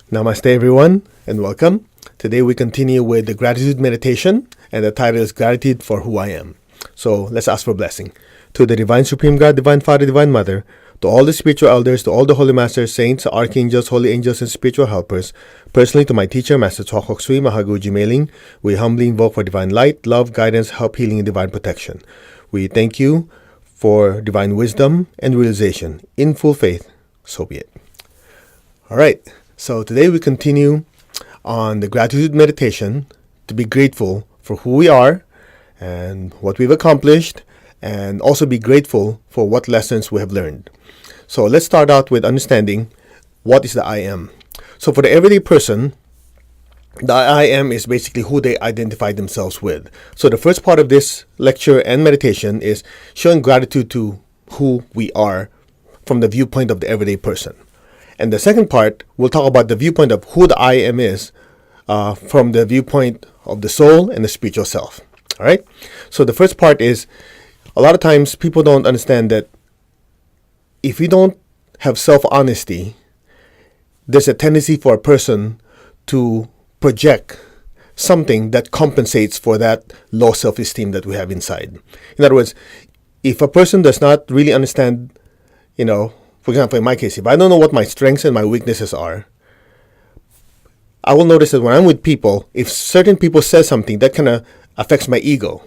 Namaste, everyone, and welcome. Today we continue with the gratitude meditation, and the title is Gratitude for Who I Am. So let's ask for blessing. To the Divine Supreme God, Divine Father, Divine Mother, to all the spiritual elders, to all the holy masters, saints, archangels, holy angels, and spiritual helpers, personally to my teacher, Master Chok Sui Mahaguji Mailing, we humbly invoke for divine light, love, guidance, help, healing, and divine protection. We thank you for divine wisdom and realization. In full faith, so be it. All right. So today we continue on the gratitude meditation to be grateful for who we are and what we've accomplished, and also be grateful for what lessons we have learned. So let's start out with understanding what is the I am. So for the everyday person, the I am is basically who they identify themselves with. So the first part of this lecture and meditation is showing gratitude to who we are from the viewpoint of the everyday person. And the second part, we'll talk about the viewpoint of who the I am is from the viewpoint of the soul and the spiritual self. All right? So the first part is, a lot of times people don't understand that if we don't have self-honesty, there's a tendency for a person to project something that compensates for that low self-esteem that we have inside. In other words, if a person does not really understand, for example, in my case, if I don't know what my strengths and my weaknesses are, I will notice that when I'm with people, if certain people say something that kind of affects my ego,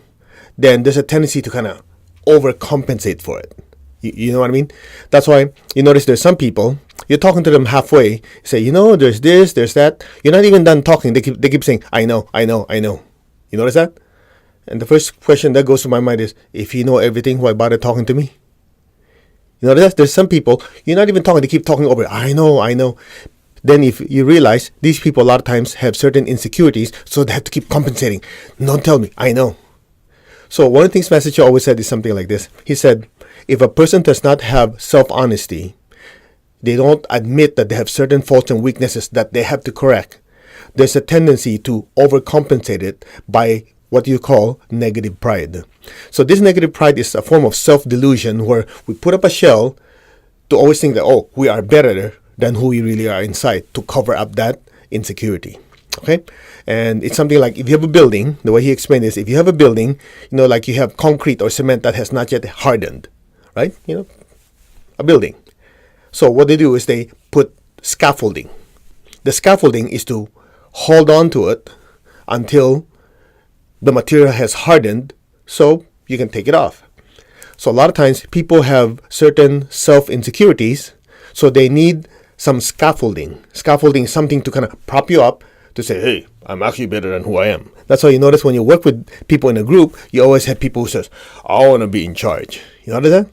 then there's a tendency to kind of overcompensate for it. You know what I mean? That's why you notice there's some people, you're talking to them halfway, say, there's this, there's that. You're not even done talking. They keep saying, I know. You notice that? And the first question that goes to my mind is, if you know everything, why bother talking to me? There's some people, you're not even talking, they keep talking over, I know. Then if you realize, these people a lot of times have certain insecurities, so they have to keep compensating. Don't tell me, I know. So one of the things Master Cho always said is something like this. He said, if a person does not have self-honesty, they don't admit that they have certain faults and weaknesses that they have to correct, there's a tendency to overcompensate it by what you call negative pride. So this negative pride is a form of self-delusion where we put up a shell to always think that, we are better than who we really are inside, to cover up that insecurity. Okay? And it's something like, if you have a building, the way he explained this, if you have a building, like you have concrete or cement that has not yet hardened, right? A building. So what they do is they put scaffolding. The scaffolding is to hold on to it until the material has hardened, so you can take it off. So a lot of times people have certain self-insecurities, so they need some scaffolding. Scaffolding is something to kind of prop you up to say, hey, I'm actually better than who I am. That's why you notice when you work with people in a group, you always have people who says, I want to be in charge. You notice that?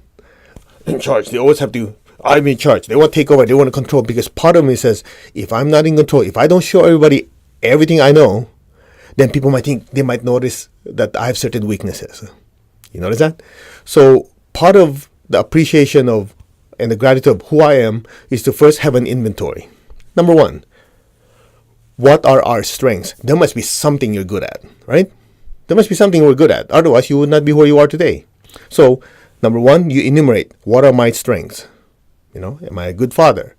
In charge. They always have to, I'm in charge. They want to take over. They want to control, because part of me says, if I'm not in control, if I don't show everybody everything I know, then people might think, they might notice that I have certain weaknesses. You notice that? So part of the appreciation of and the gratitude of who I am is to first have an inventory. Number one, what are our strengths? There must be something you're good at, right? There must be something we're good at. Otherwise, you would not be where you are today. So, number one, you enumerate, what are my strengths? Am I a good father?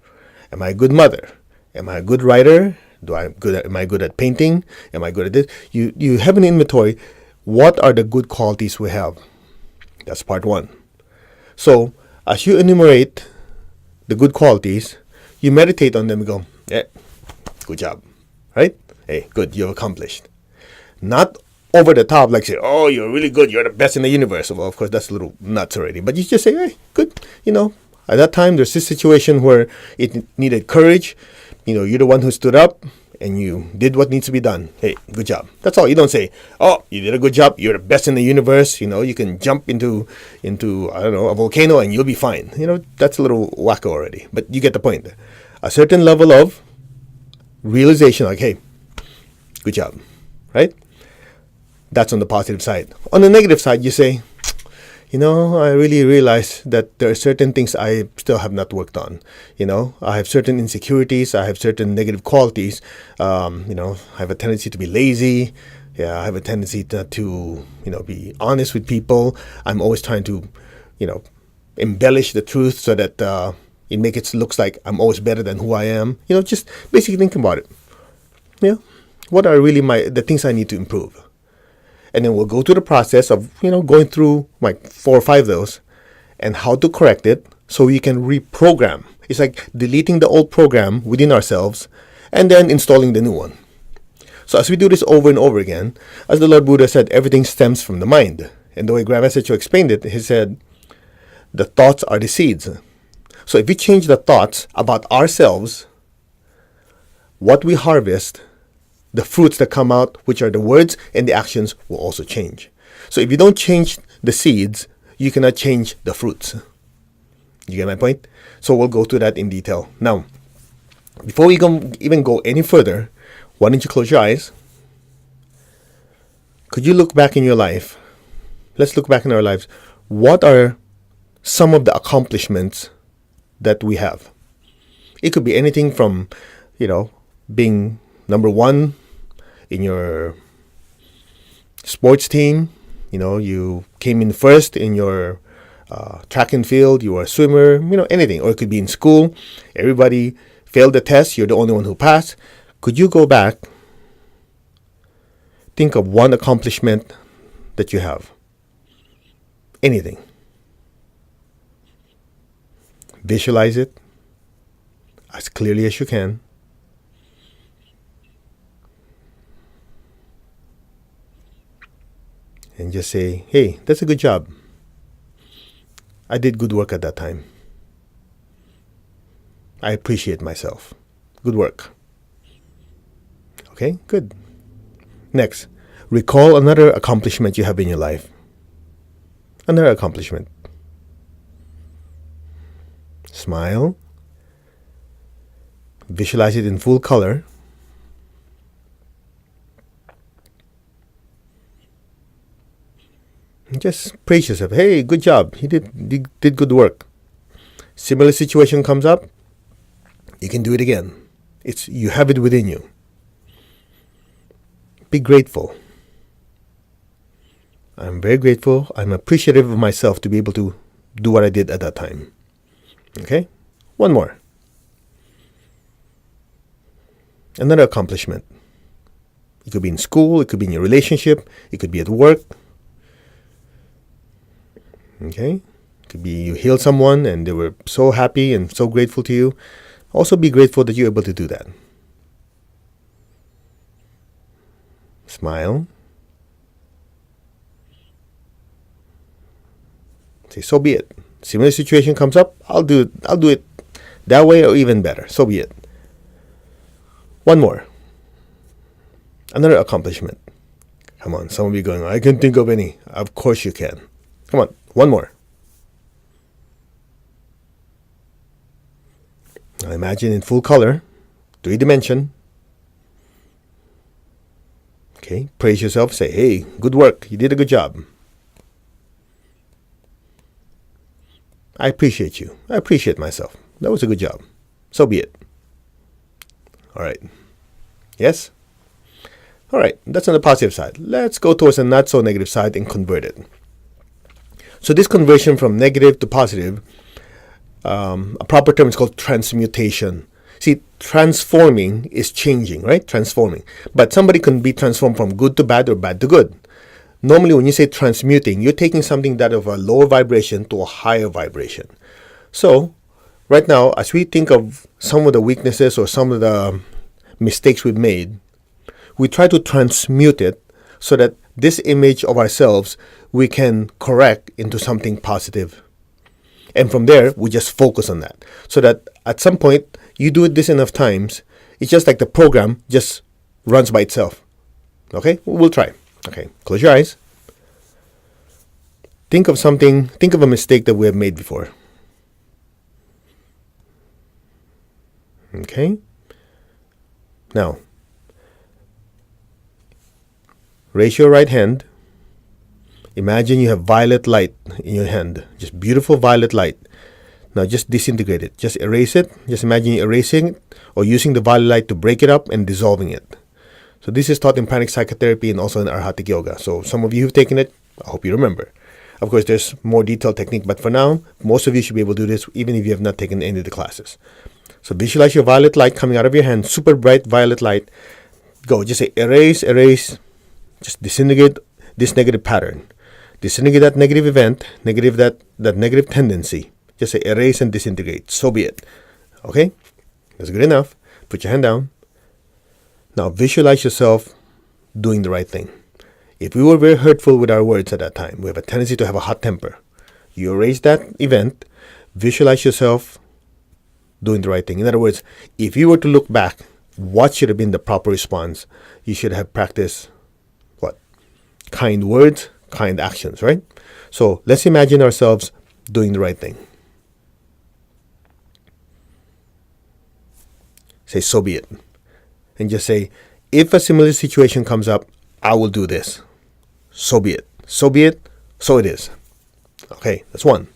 Am I a good mother? Am I a good writer? Am I good at painting? Am I good at this? You have an inventory. What are the good qualities we have? That's part one. So, as you enumerate the good qualities, you meditate on them and go, good job, right? Hey, good, you've accomplished. Not over the top, like say, you're really good, you're the best in the universe. Well, of course, that's a little nuts already. But you just say, hey, good, At that time, there's this situation where it needed courage. You're the one who stood up and you did what needs to be done. Hey, good job. That's all. You don't say, you did a good job, you're the best in the universe. You can jump into I don't know, a volcano and you'll be fine. That's a little wacko already. But you get the point. A certain level of realization, like, hey, good job, right? That's on the positive side. On the negative side, you say, I really realize that there are certain things I still have not worked on. I have certain insecurities. I have certain negative qualities. I have a tendency to be lazy. I have a tendency to be honest with people. I'm always trying to, embellish the truth so that It makes it looks like I'm always better than who I am. Just basically think about it. What are really the things I need to improve? And then we'll go through the process of, going through like 4 or 5 of those and how to correct it so we can reprogram. It's like deleting the old program within ourselves and then installing the new one. So as we do this over and over again, as the Lord Buddha said, everything stems from the mind. And the way Grandmaster Cho explained it, he said, the thoughts are the seeds. So if we change the thoughts about ourselves, what we harvest, the fruits that come out, which are the words and the actions, will also change. So if you don't change the seeds, you cannot change the fruits. You get my point? So we'll go through that in detail. Now, before we even go any further, why don't you close your eyes? Could you look back in your life? Let's look back in our lives. What are some of the accomplishments that we have? It could be anything from, being number 1 in your sports team. You came in first in your track and field. You were a swimmer. Anything. Or it could be in school. Everybody failed the test. You're the only one who passed. Could you go back? Think of one accomplishment that you have. Anything. Visualize it as clearly as you can. And just say, hey, that's a good job. I did good work at that time. I appreciate myself. Good work. Okay, good. Next, recall another accomplishment you have in your life. Another accomplishment. Smile. Visualize it in full color. And just praise yourself. Hey, good job. You did good work. Similar situation comes up, you can do it again. You have it within you. Be grateful. I'm very grateful. I'm appreciative of myself to be able to do what I did at that time. Okay? One more. Another accomplishment. It could be in school. It could be in your relationship. It could be at work. Okay? It could be you healed someone and they were so happy and so grateful to you. Also be grateful that you're able to do that. Smile. Say, so be it. Similar situation comes up, I'll do it that way or even better. So be it. One more. Another accomplishment. Come on, some of you going, I can think of any. Of course you can. Come on, one more. Now imagine in full color, 3-dimension. Okay, praise yourself. Say, hey, good work. You did a good job. I appreciate you. I appreciate myself. That was a good job. So be it. All right. Yes? All right. That's on the positive side. Let's go towards the not so negative side and convert it. So this conversion from negative to positive, a proper term is called transmutation. See, transforming is changing, right? Transforming. But somebody can be transformed from good to bad or bad to good. Normally, when you say transmuting, you're taking something that of a lower vibration to a higher vibration. So, right now, as we think of some of the weaknesses or some of the mistakes we've made, we try to transmute it so that this image of ourselves we can correct into something positive. And from there, we just focus on that. So that at some point, you do it this enough times, it's just like the program just runs by itself. Okay? We'll try. Okay, close your eyes. Think of a mistake that we have made before. Okay? Now, raise your right hand. Imagine you have violet light in your hand. Just beautiful violet light. Now just disintegrate it. Just erase it. Just imagine you erasing it or using the violet light to break it up and dissolving it. So this is taught in pranic psychotherapy and also in Arhatic yoga. So some of you who've taken it, I hope you remember. Of course, there's more detailed technique, but for now, most of you should be able to do this even if you have not taken any of the classes. So visualize your violet light coming out of your hand, super bright violet light. Go, just say erase, erase, just disintegrate this negative pattern. Disintegrate that negative event, that negative tendency. Just say erase and disintegrate. So be it. Okay? That's good enough. Put your hand down. Now visualize yourself doing the right thing. If we were very hurtful with our words at that time, we have a tendency to have a hot temper. You erase that event, visualize yourself doing the right thing. In other words, if you were to look back, what should have been the proper response? You should have practiced what? Kind words, kind actions, right? So let's imagine ourselves doing the right thing. Say, so be it. And just say, if a similar situation comes up, I will do this. So be it. So be it. So it is. Okay, that's one.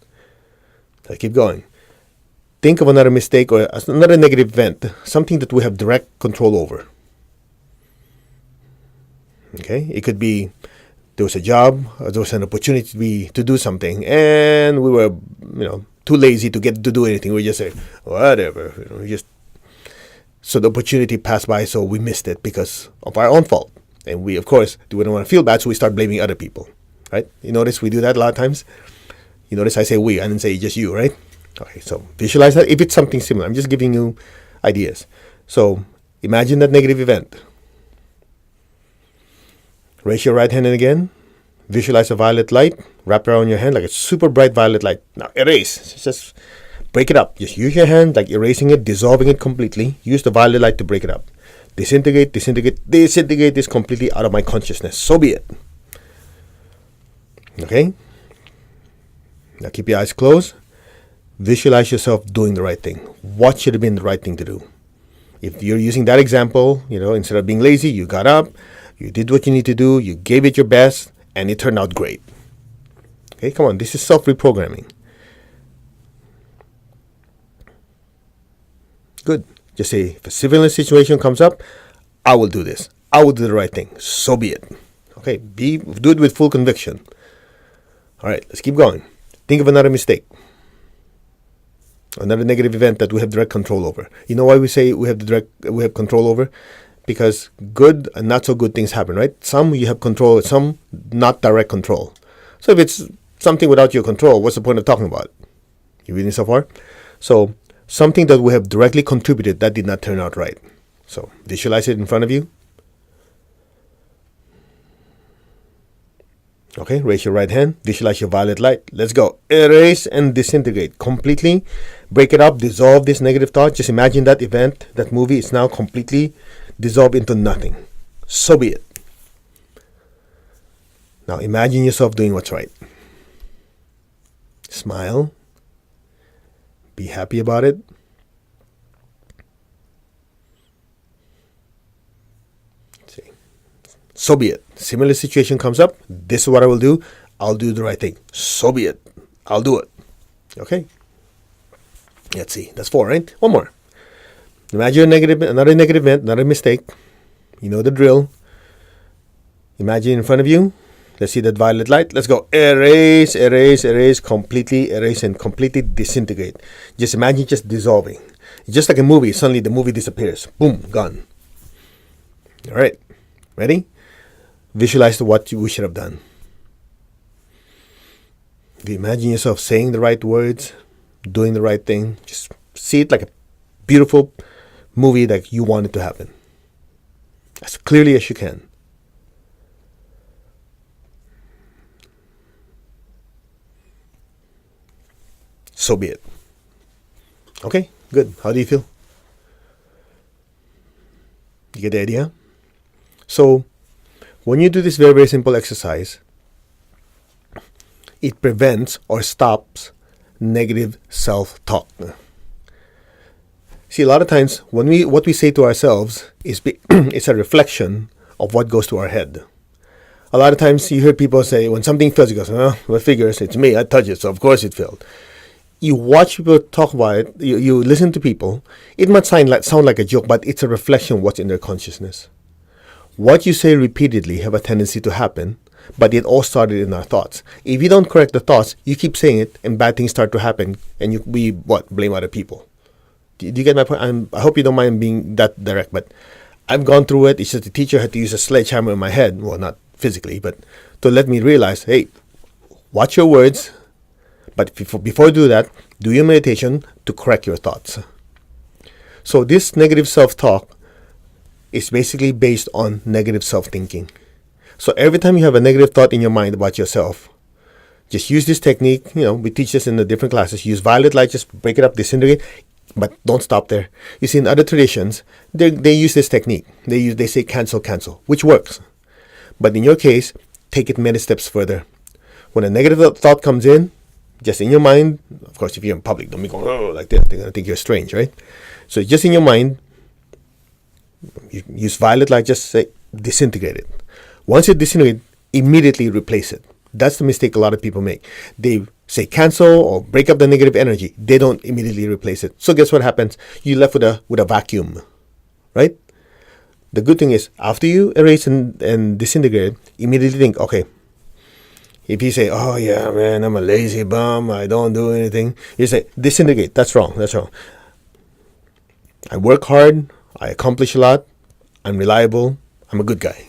Let's keep going. Think of another mistake or another negative event, something that we have direct control over. Okay, it could be there was a job, or there was an opportunity to do something, and we were, too lazy to get to do anything. We just say, whatever, so the opportunity passed by, so we missed it because of our own fault. And we, of course, we don't want to feel bad, so we start blaming other people, right? You notice we do that a lot of times? You notice I say we, I didn't say just you, right? Okay, so visualize that. If it's something similar, I'm just giving you ideas. So imagine that negative event. Raise your right hand in again. Visualize a violet light. Wrap around your hand like a super bright violet light. Now erase. Just break it up. Just use your hand like erasing it, dissolving it completely. Use the violet light to break it up. Disintegrate, disintegrate, disintegrate this completely out of my consciousness. So be it. Okay? Now keep your eyes closed. Visualize yourself doing the right thing. What should have been the right thing to do? If you're using that example, instead of being lazy, you got up, you did what you need to do, you gave it your best, and it turned out great. Okay, come on, this is self-reprogramming. Good. Just say, if a similar situation comes up, I will do this. I will do the right thing. So be it. Okay, do it with full conviction. All right, let's keep going. Think of another mistake. Another negative event that we have direct control over. You know why we say we have control over? Because good and not so good things happen, right? Some you have control, some not direct control. So if it's something without your control, what's the point of talking about it? You reading so far? So something that we have directly contributed that did not turn out right. So visualize it in front of you. Okay, raise your right hand, visualize your violet light. Let's go. Erase and disintegrate completely. Break it up, dissolve this negative thought. Just imagine that event, that movie is now completely dissolved into nothing. So be it. Now imagine yourself doing what's right. Smile. Be happy about it. So be it. Similar situation comes up. This is what I will do. I'll do the right thing. So be it. I'll do it. Okay? Let's see. That's 4, right? One more. Imagine another negative event, another mistake. You know the drill. Imagine in front of you. Let's see that violet light. Let's go. Erase, erase, erase. Completely erase and completely disintegrate. Just imagine just dissolving. Just like a movie. Suddenly the movie disappears. Boom. Gone. All right. Ready? Visualize what we should have done. If you imagine yourself saying the right words, doing the right thing, just see it like a beautiful movie that you want it to happen. As clearly as you can. So be it. Okay, good. How do you feel? You get the idea? So, when you do this very, very simple exercise, it prevents or stops negative self-talk. See, a lot of times, what we say to ourselves is it's a reflection of what goes to our head. A lot of times, you hear people say, when something fails, you go, well, what figures? It's me. I touched it, so of course it failed. You watch people talk about it. You listen to people. It might sound like a joke, but it's a reflection of what's in their consciousness. What you say repeatedly have a tendency to happen, But it all started in our thoughts. If you don't correct the thoughts, you keep saying it, and bad things start to happen, and we blame other people. Do you get my point? I hope you don't mind being that direct, but I've gone through it. It's just the teacher had to use a sledgehammer in my head. Well, not physically, but to let me realize, hey, watch your words. But before you do that, do your meditation to correct your thoughts. So this negative self-talk is basically based on negative self-thinking. So every time you have a negative thought in your mind about yourself, just use this technique. We teach this in the different classes. Use violet light, just break it up, disintegrate. But don't stop there. You see, in other traditions, they use this technique. They say cancel, which works. But in your case, take it many steps further. When a negative thought comes in, just in your mind, of course, if you're in public, don't be going, oh, like that. They're going to think you're strange, right? So just in your mind, you use violet light, just say, disintegrate it. Once it disintegrates, immediately replace it. That's the mistake a lot of people make. They say cancel or break up the negative energy. They don't immediately replace it. So guess what happens? You're left with a vacuum, right? The good thing is, after you erase and disintegrate, immediately think, okay, if you say, oh yeah, man, I'm a lazy bum, I don't do anything, you say, disintegrate. That's wrong. I work hard, I accomplish a lot, I'm reliable, I'm a good guy.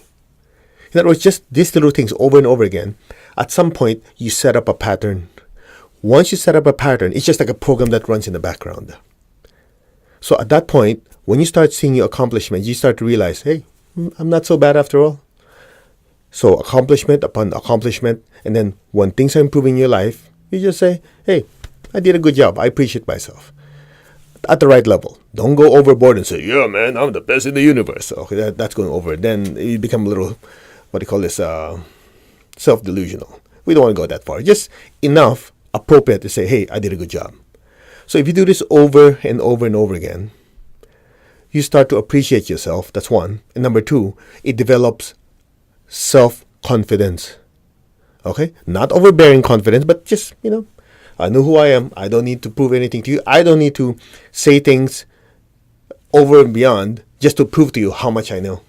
In other words, just these little things over and over again. At some point, you set up a pattern. Once you set up a pattern, it's just like a program that runs in the background. So at that point, when you start seeing your accomplishments, you start to realize, hey, I'm not so bad after all. So accomplishment upon accomplishment, and then when things are improving in your life, you just say, hey, I did a good job. I appreciate myself. At the right level. Don't go overboard and say, yeah, man, I'm the best in the universe. Okay, that's going over. Then you become a little, self-delusional. We don't want to go that far. Just enough appropriate to say, hey, I did a good job. So if you do this over and over and over again, you start to appreciate yourself. That's one. And number two, it develops self-confidence. Okay? Not overbearing confidence, but just, I know who I am. I don't need to prove anything to you. I don't need to say things over and beyond just to prove to you how much I know.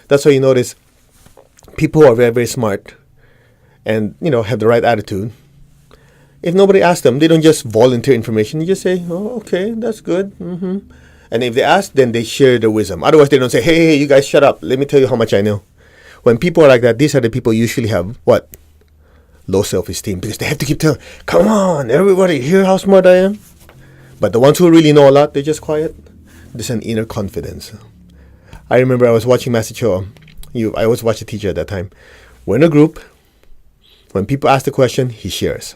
That's why you notice people who are very, very smart and, have the right attitude. If nobody asks them, they don't just volunteer information. You just say, oh, okay, that's good. Mm-hmm. And if they ask, then they share their wisdom. Otherwise, they don't say, hey, you guys shut up. Let me tell you how much I know. When people are like that, these are the people usually have, what? Low self-esteem. Because they have to keep telling, come on, everybody, hear how smart I am. But the ones who really know a lot, they're just quiet. There's an inner confidence. I remember I was watching Master Cho. I always watched a teacher at that time. We're in a group. When people ask the question, he shares.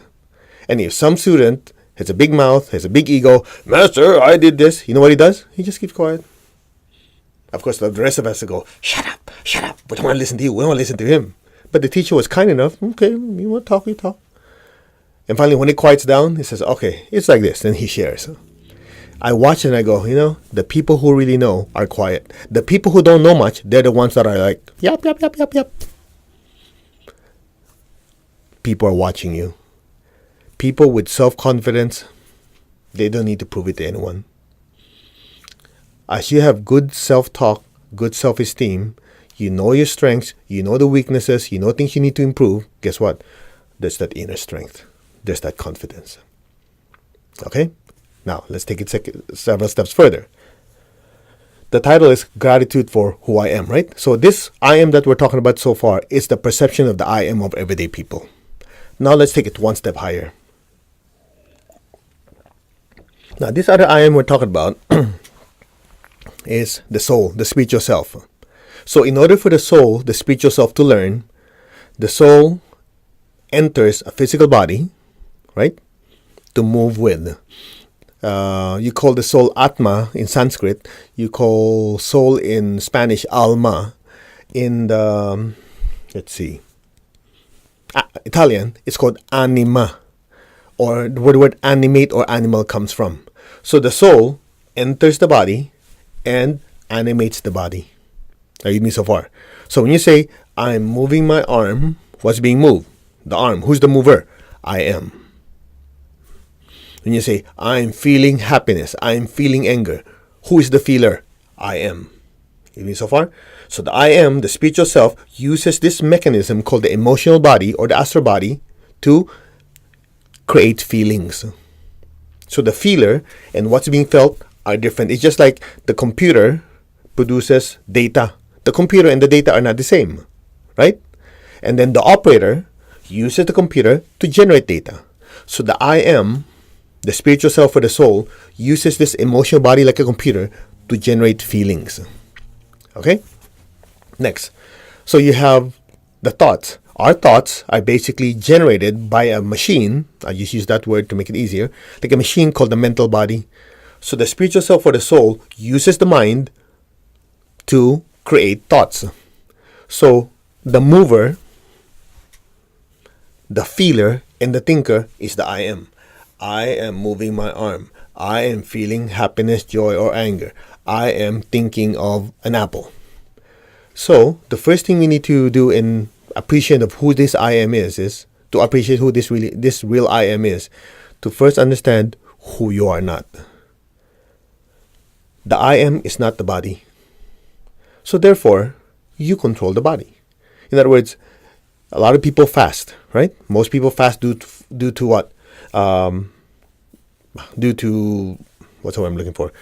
And if some student has a big mouth, has a big ego, Master, I did this. You know what he does? He just keeps quiet. Of course, the rest of us go, shut up. We don't want to listen to you. We don't want to listen to him. But the teacher was kind enough. Okay, you want to talk, we talk. And finally, when it quiets down, he says, okay, it's like this. Then he shares. I watch and I go, the people who really know are quiet. The people who don't know much, they're the ones that are like, yep. People are watching you. People with self-confidence, they don't need to prove it to anyone. As you have good self-talk, good self-esteem, you know your strengths, you know the weaknesses, you know things you need to improve, guess what? There's that inner strength. There's that confidence. Okay? Now, let's take it several steps further. The title is Gratitude for Who I Am, right? So this I am that we're talking about so far is the perception of the I am of everyday people. Now let's take it one step higher. Now, this other I am we're talking about is the soul, the spiritual self. So in order for the soul, the spiritual self to learn, the soul enters a physical body, right, to move with. You call the soul Atma in Sanskrit. You call soul in Spanish Alma. In the, Italian, it's called anima, or where the word animate or animal comes from. So the soul enters the body and animates the body. Are you with me so far? So when you say, I'm moving my arm, what's being moved? The arm. Who's the mover? I am. When you say, I'm feeling happiness, I'm feeling anger, who is the feeler? I am. You mean so far? So the I am, the spiritual self, uses this mechanism called the emotional body or the astral body to create feelings. So the feeler and what's being felt are different. It's just like the computer produces data. The computer and the data are not the same, right? And then the operator uses the computer to generate data. So the I am, the spiritual self or the soul, uses this emotional body like a computer to generate feelings. Okay? Next. So you have the thoughts. Our thoughts are basically generated by a machine. I just use that word to make it easier. Like a machine called the mental body. So the spiritual self or the soul uses the mind to create thoughts. So the mover, the feeler, and the thinker is the I am. I am moving my arm. I am feeling happiness, joy, or anger. I am thinking of an apple. So the first thing we need to do in appreciation of who this I am is to appreciate who this real I am is, to first understand who you are not. The I am is not the body. So therefore, you control the body. In other words, a lot of people fast, right? Most people fast due to what? Due to, what's the word I'm looking for?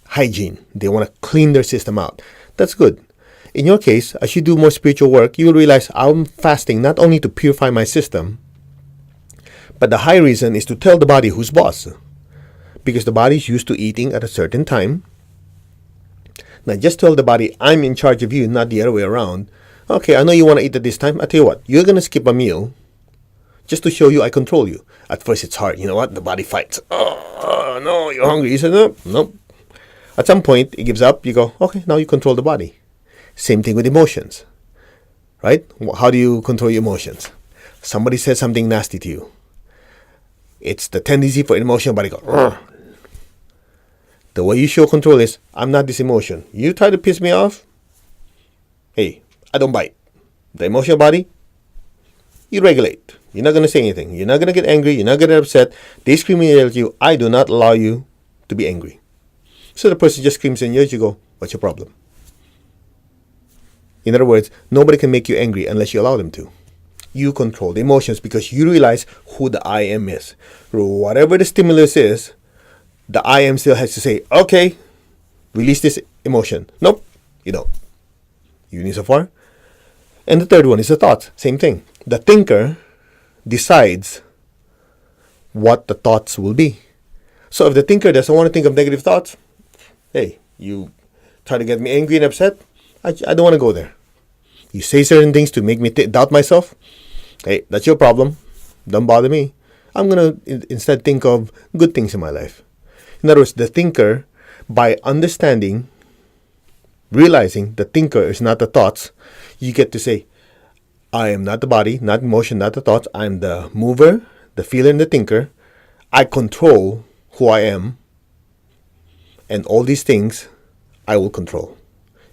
Hygiene. They want to clean their system out. That's good. In your case, as you do more spiritual work, you will realize I'm fasting not only to purify my system, but the high reason is to tell the body who's boss. Because the body is used to eating at a certain time. Now just tell the body, I'm in charge of you, not the other way around. Okay, I know you want to eat at this time. I tell you what, you're going to skip a meal just to show you I control you. At first it's hard. You know what? The body fights. Oh, no, you're hungry. You say, no. At some point, it gives up. You go, okay, now you control the body. Same thing with emotions, right? How do you control your emotions? Somebody says something nasty to you. It's the tendency for emotional body to go, "Rrr." The way you show control is, I'm not this emotion. You try to piss me off, hey, I don't bite. The emotional body, you regulate. You're not going to say anything. You're not going to get angry. You're not going to get upset. They scream and yell at you. I do not allow you to be angry. So the person just screams and yells. You go, what's your problem? In other words, nobody can make you angry unless you allow them to. You control the emotions because you realize who the I am is. Whatever the stimulus is, the I am still has to say, okay, release this emotion. Nope, you don't. You need so far? And the third one is the thoughts. Same thing. The thinker decides what the thoughts will be. So if the thinker doesn't want to think of negative thoughts, hey, you try to get me angry and upset, I don't want to go there. You say certain things to make me doubt myself, hey, that's your problem. Don't bother me. I'm going to instead think of good things in my life. In other words, the thinker, by understanding, realizing the thinker is not the thoughts, you get to say, I am not the body, not emotion, not the thoughts. I'm the mover, the feeler, and the thinker. I control who I am. And all these things, I will control.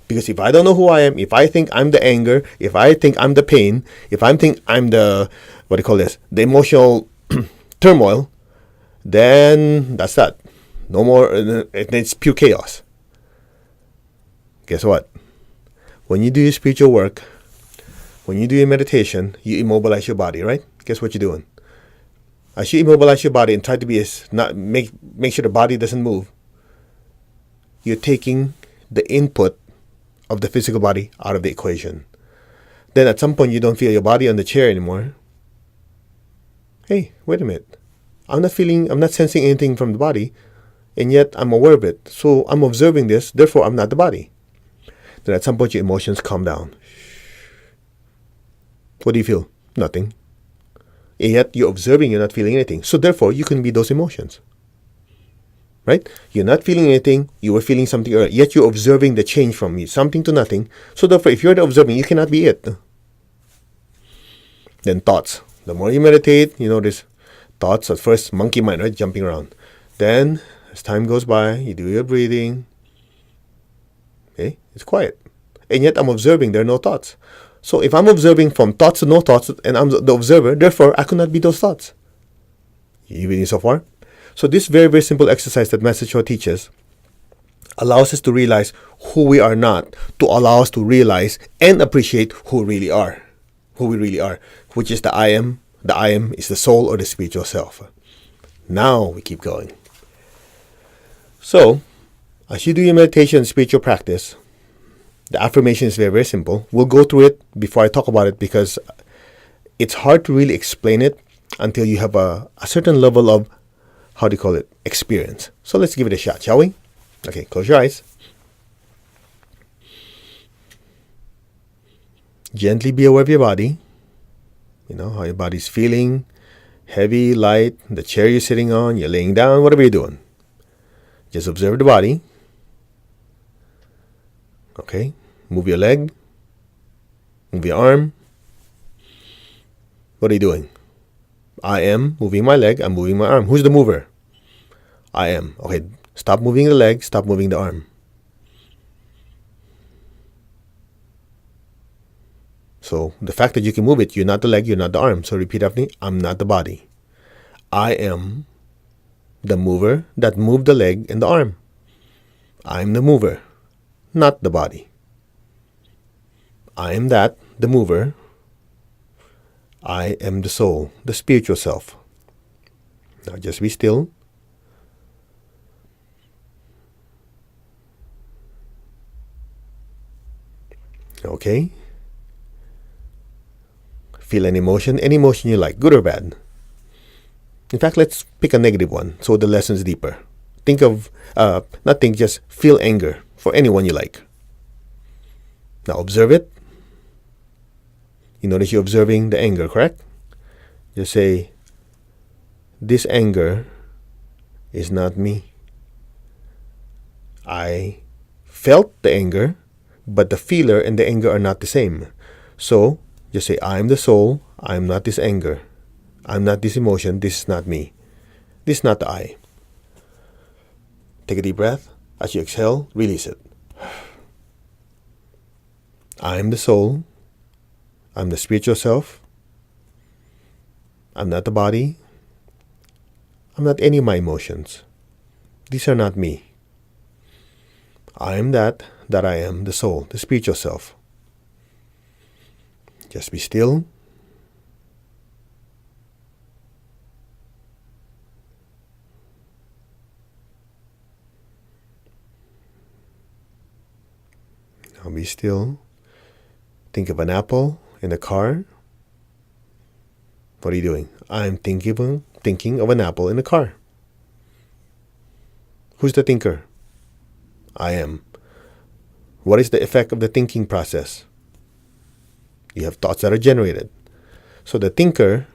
Because if I don't know who I am, if I think I'm the anger, if I think I'm the pain, if I think I'm the, the emotional turmoil, then that's that. No more, it's pure chaos. Guess what? When you do your spiritual work, when you do your meditation, you immobilize your body, right? Guess what you're doing? As you immobilize your body and try to be make sure the body doesn't move, you're taking the input of the physical body out of the equation. Then at some point you don't feel your body on the chair anymore. Hey, wait a minute. I'm not sensing anything from the body, and yet I'm aware of it. So I'm observing this, therefore I'm not the body. Then at some point your emotions calm down. What do you feel? Nothing. And yet you're observing, you're not feeling anything. So therefore you can be those emotions. Right? You're not feeling anything, you were feeling something earlier, yet you're observing the change from something to nothing. So therefore, if you're the observing, you cannot be it. Then thoughts. The more you meditate, you notice thoughts at first, monkey mind, right? Jumping around. Then, as time goes by, you do your breathing. Okay? It's quiet. And yet I'm observing, there are no thoughts. So if I'm observing from thoughts to no thoughts, and I'm the observer, therefore I could not be those thoughts. You reading so far? So this very, very simple exercise that Master Cho teaches allows us to realize who we are not, to allow us to realize and appreciate who we really are, which is the I am. The I am is the soul or the spiritual self. Now we keep going. So, as you do your meditation and spiritual practice, the affirmation is very, very simple. We'll go through it before I talk about it because it's hard to really explain it until you have a certain level of, experience. So let's give it a shot, shall we? Okay, close your eyes. Gently be aware of your body. You know, how your body's feeling. Heavy, light, the chair you're sitting on, you're laying down, whatever you're doing. Just observe the body. Okay, move your leg. Move your arm. What are you doing? I am moving my leg, I'm moving my arm. Who's the mover? I am. Okay, stop moving the leg, stop moving the arm. So the fact that you can move it, you're not the leg, you're not the arm. So repeat after me, I'm not the body. I am the mover that moved the leg and the arm. I'm the mover, not the body. I am that, the mover. I am the soul, the spiritual self. Now just be still. Okay. Feel any emotion you like, good or bad. In fact, let's pick a negative one so the lesson's deeper. Think of, just feel anger for anyone you like. Now observe it. You notice you're observing the anger, correct? Just say, this anger is not me. I felt the anger, but the feeler and the anger are not the same. So, just say, I am the soul, I am not this anger. I'm not this emotion, this is not me. This is not the I. Take a deep breath. As you exhale, release it. I am the soul. I'm the spiritual self. I'm not the body. I'm not any of my emotions. These are not me. I am that I am, the soul, the spiritual self. Just be still. Now be still. Think of an apple in a car. What are you doing? I'm thinking of an apple in a car. Who's the thinker? I am. What is the effect of the thinking process? You have thoughts that are generated. So the thinker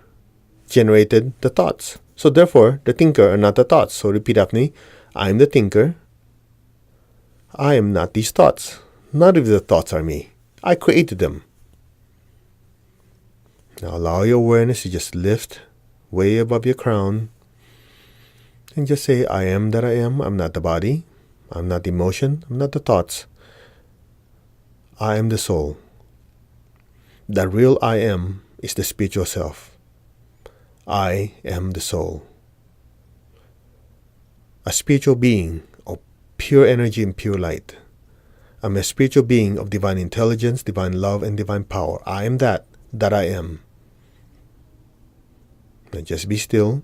generated the thoughts. So therefore, the thinker are not the thoughts. So repeat after me. I am the thinker. I am not these thoughts. None of the thoughts are me. I created them. Now allow your awareness to just lift way above your crown. And just say, I am that I am. I'm not the body. I'm not the emotion. I'm not the thoughts. I am the soul. The real I am is the spiritual self. I am the soul. A spiritual being of pure energy and pure light. I'm a spiritual being of divine intelligence, divine love, and divine power. I am that I am. Now just be still.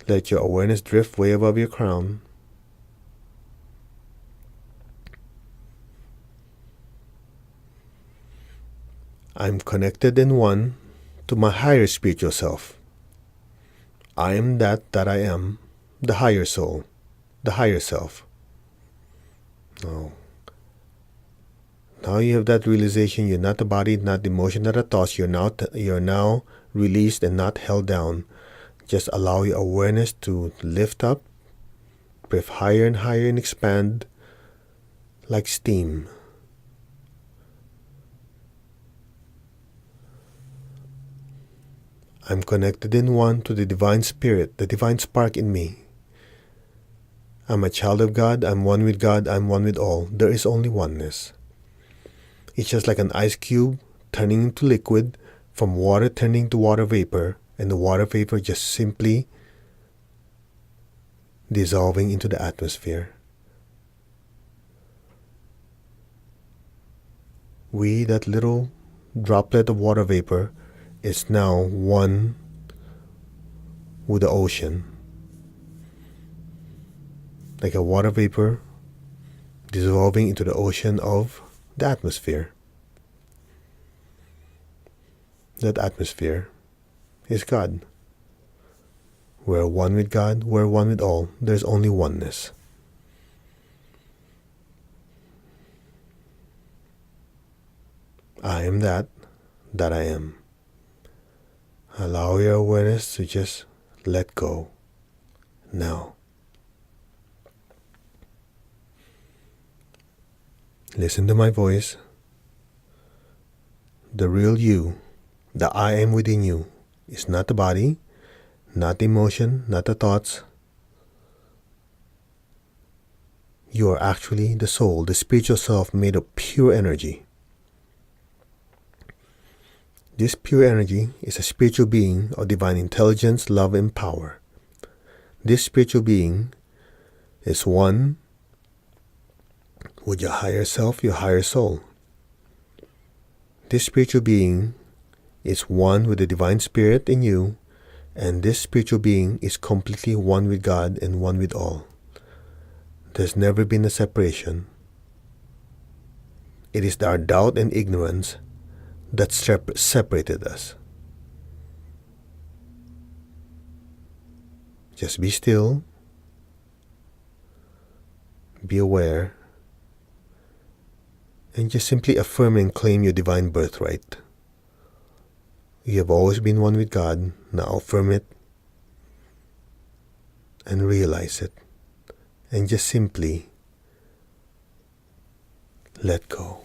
Let your awareness drift way above your crown. I'm connected and one to my higher spiritual self. I am that I am, the higher soul, the higher self. Now you have that realization. You're not the body, not the emotion, not the thoughts. You're now released and not held down. Just allow your awareness to lift up, breathe higher and higher and expand like steam. I'm connected in one to the divine spirit, the divine spark in me. I'm a child of God, I'm one with God, I'm one with all. There is only oneness. It's just like an ice cube turning into liquid, from water turning to water vapor, and the water vapor just simply dissolving into the atmosphere. we, that little droplet of water vapor, is now one with the ocean. Like a water vapor dissolving into the ocean of the atmosphere. That atmosphere is God. We're one with God, we're one with all. There's only oneness. I am that I am. Allow your awareness to just let go now. Listen to my voice. The real you, the I am within you, is not the body, not the emotion, not the thoughts. You are actually the soul, the spiritual self made of pure energy. This pure energy is a spiritual being of divine intelligence, love, and power. This spiritual being is one with your higher self, your higher soul. This spiritual being is one with the divine spirit in you, and this spiritual being is completely one with God and one with all. There's never been a separation. It is our doubt and ignorance that separated us. Just be still, be aware, and just simply affirm and claim your divine birthright. You have always been one with God. Now affirm it and realize it, and just simply let go.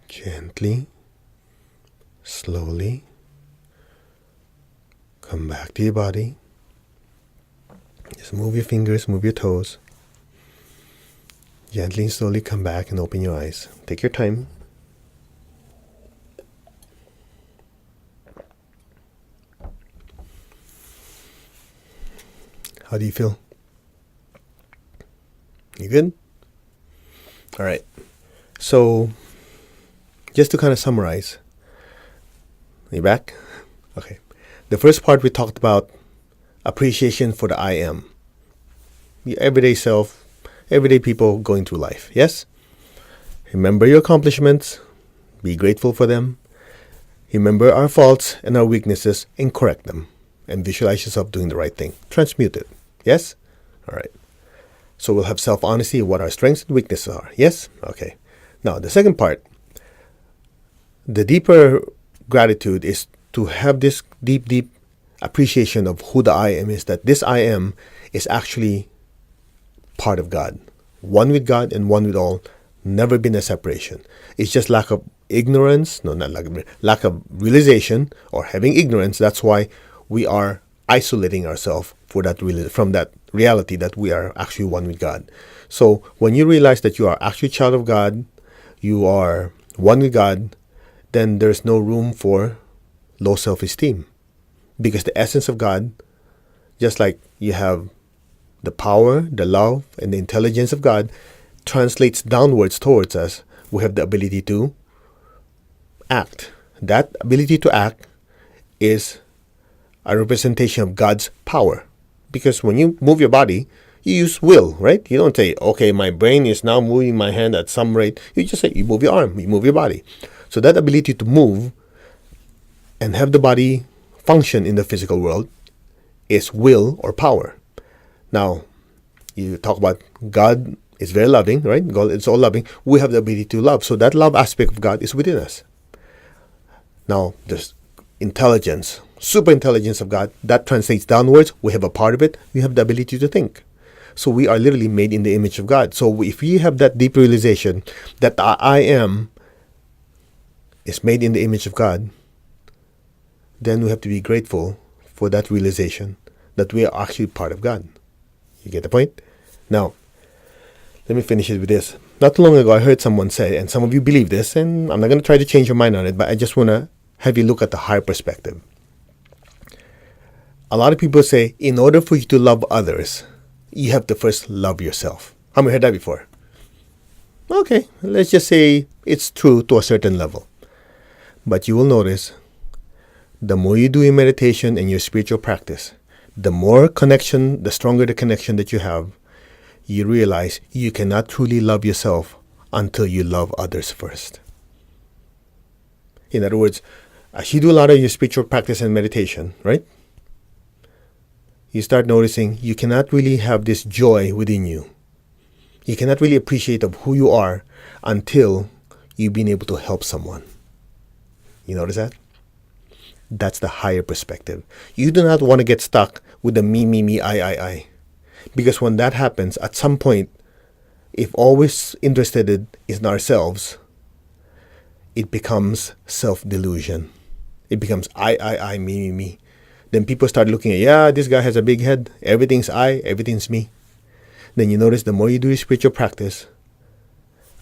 Gently, slowly, come back to your body. Just move your fingers, move your toes. Gently and slowly come back and open your eyes. Take your time. How do you feel? You good? All right. So, just to kind of summarize. You back? Okay. The first part we talked about appreciation for the I am. Your everyday self, everyday people going through life. Yes? Remember your accomplishments. Be grateful for them. Remember our faults and our weaknesses and correct them. And visualize yourself doing the right thing. Transmute it. Yes? All right. So we'll have self-honesty of what our strengths and weaknesses are. Yes? Okay. Now, the second part. The deeper gratitude is to have this deep appreciation of who the I am is, that this I am is actually part of God. One with God and one with all. Never been a separation. It's just lack of ignorance. No, not lack of realization or having ignorance. That's why we are isolating ourselves from that reality that we are actually one with God. So when you realize that you are actually a child of God, you are one with God, then there's no room for low self-esteem. Because the essence of God, just like you have the power, the love, and the intelligence of God, translates downwards towards us. We have the ability to act. That ability to act is a representation of God's power. Because when you move your body, you use will, right? You don't say, okay, my brain is now moving my hand at some rate. You just say, you move your arm, you move your body. So that ability to move and have the body function in the physical world is will or power. Now, you talk about God is very loving, right? God is all loving. We have the ability to love. So that love aspect of God is within us. Now, there's intelligence, super intelligence of God, that translates downwards. We have a part of it. We have the ability to think. So we are literally made in the image of God. So if we have that deep realization that I am is made in the image of God, then we have to be grateful for that realization that we are actually part of God. You get the point? Now, let me finish it with this. Not too long ago, I heard someone say, and some of you believe this, and I'm not going to try to change your mind on it, but I just want to have you look at the higher perspective. A lot of people say, in order for you to love others, you have to first love yourself. How many heard that before? Okay, let's just say it's true to a certain level. But you will notice, the more you do your meditation and your spiritual practice, the more connection, the stronger the connection that you have, you realize you cannot truly love yourself until you love others first. In other words, as you do a lot of your spiritual practice and meditation, right? You start noticing you cannot really have this joy within you. You cannot really appreciate of who you are until you've been able to help someone. You notice that? That's the higher perspective. You do not want to get stuck with the me, I. Because when that happens, at some point, if always interested in ourselves, it becomes self-delusion. It becomes I, me. Then people start looking at, yeah, this guy has a big head. Everything's I, everything's me. Then you notice the more you do your spiritual practice,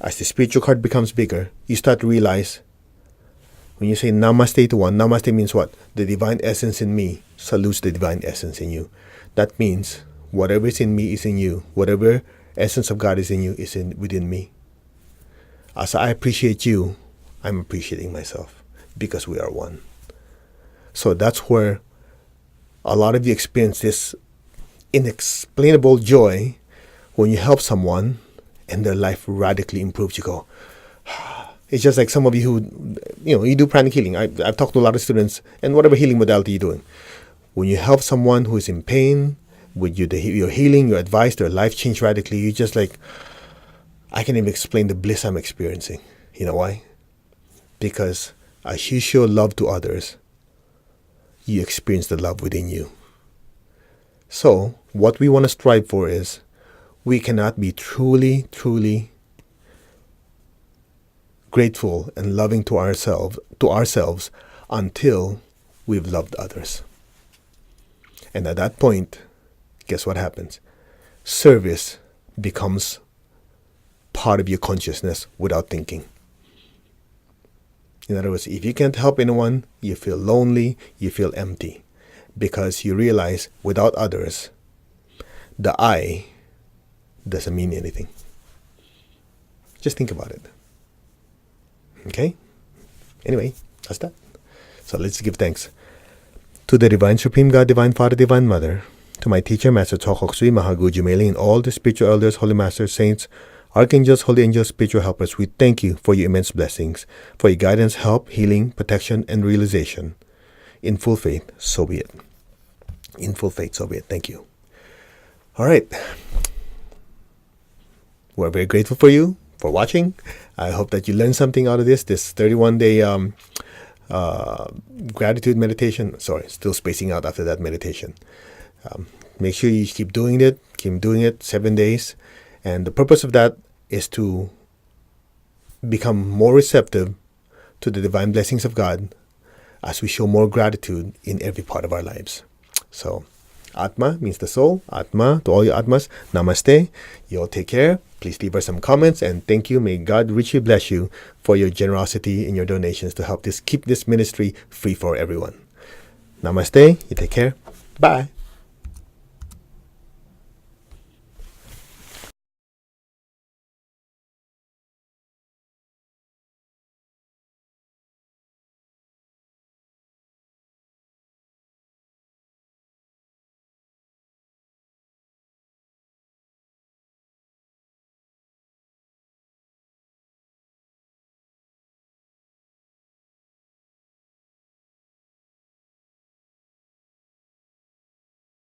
as the spiritual card becomes bigger, you start to realize, when you say namaste to one, namaste means what? The divine essence in me salutes the divine essence in you. That means whatever is in me is in you. Whatever essence of God is in you is within me. As I appreciate you, I'm appreciating myself because we are one. So that's where a lot of you experience this inexplainable joy when you help someone and their life radically improves. You go, it's just like some of you who, you do pranic healing. I've talked to a lot of students, and whatever healing modality you're doing, when you help someone who is in pain, with your healing, your advice, their life change radically, you just like, I can't even explain the bliss I'm experiencing. You know why? Because as you show love to others, you experience the love within you. So, what we want to strive for is, we cannot be truly grateful and loving to ourselves until we've loved others. And at that point, guess what happens? Service becomes part of your consciousness without thinking. In other words, if you can't help anyone, you feel lonely, you feel empty, because you realize without others, the I doesn't mean anything. Just think about it. Okay? Anyway, that's that. So let's give thanks to the Divine Supreme God, Divine Father, Divine Mother, to my teacher, Master Chokok Sui Mahagu Jumeli, and all the spiritual elders, holy masters, saints, archangels, holy angels, spiritual helpers. We thank you for your immense blessings, for your guidance, help, healing, protection, and realization. In full faith, so be it. In full faith, so be it. Thank you. All right. We're very grateful for you for watching. I hope that you learned something out of this 31-day gratitude meditation. Sorry, still spacing out after that meditation. Make sure you keep doing it 7 days. And the purpose of that is to become more receptive to the divine blessings of God as we show more gratitude in every part of our lives. So, Atma means the soul. Atma, to all your Atmas, Namaste. You all take care. Please leave us some comments, and thank you. May God richly bless you for your generosity in your donations to help keep this ministry free for everyone. Namaste. You take care. Bye.